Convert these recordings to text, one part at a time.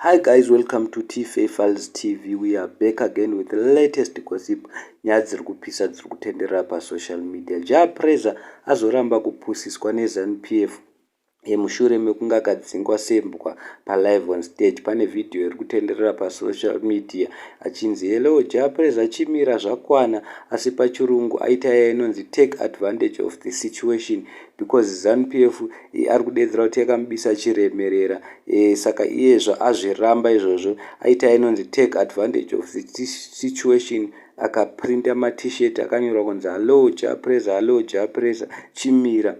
Hi guys, welcome to Files TV. We are back again with the latest gossip. Nyaya dziri kupisa dziri kutenderera pasocial media. Jah Prayzha azoramba kupusiswa nezanupf mushure mekunge akadzingwa sembwa palive on stage. Pane video iri kutenderera pasocial media achinzi hello Jah Prayzha chimira zvakwana, asi pachirungu aita inonzi take advantage of the situation because zanupf ari kudedzera kuti yakamubisa chiremerera, saka iyezvo azviramba izvozvo. Aita inonzi take advantage of the situation, akaprinta matshirt akanyorwa kunzi hello Jah Prayzha, hello Jah Prayzha chimira,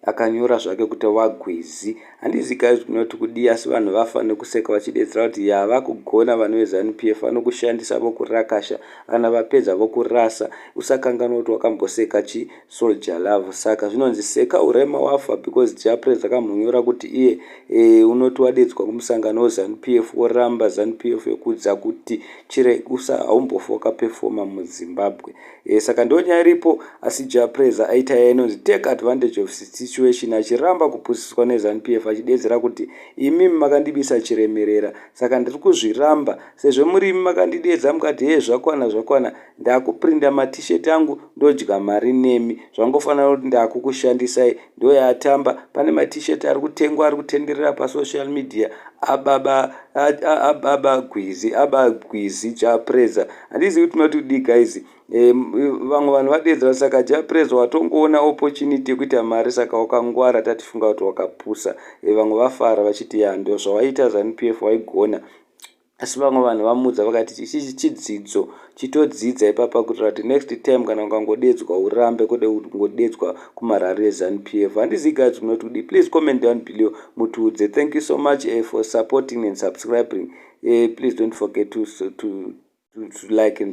akanyora zvake kuti wagwizi. Handizi guys kunoti kudii, asi vanhu vafanira kuseka vachidedzera kuti vakugona vanhu vezanupf vanokushandisa vokurakasha, kana vapedza vokurasa. Usakanganwa kuti wakamboseka soldier love. Saka zvinonzi seka urema wafa, because Jah Prayzha akamhonyora kuti iye unoti wadedzwa kumusangano wezanupf woramba zanupf yokudza kuti haumbofa wakapefoma muZimbabwe. Saka ndonyaya iripo, asi Jah Prayzha aita inonzi take advantage of the situation, achiramba kupusiswa nezanupf achidedzera kuti imi makandibisa chiremerera, saka ndiri kuzviramba. Sezvo muri makandidedza mukati zvakwana ndakuprinda matshirt angu ndodya mari nemi, zvangofanira kuti ndakukushandisai. Ndoyatamba. Pane matshirt ari kutengwa ari kutenderera pasocial media ababa gwizi Jah Prayzha. Handizi kuti munoti kudii guys. Vamwe vanhu vadedzera, saka Jah Prayzha watongoona opportunity yekuita mari, saka wakangwara, tatifunga kuti wakapusa. Vamwe vafara vachiti ndo zvawaita zanupf waigona. Asi vamwe vanhu vamudza vakati ichi chidzidzo, chitodzidza ipapa kuitira kuti next time kana ukangodedzwa urambe, kwete kungodedzwa kumarari ezanupf. Handizi guys munoti kudii. Please comment down below mutiudze. Thank you so much for supporting and subscribing. Please don't forget to like and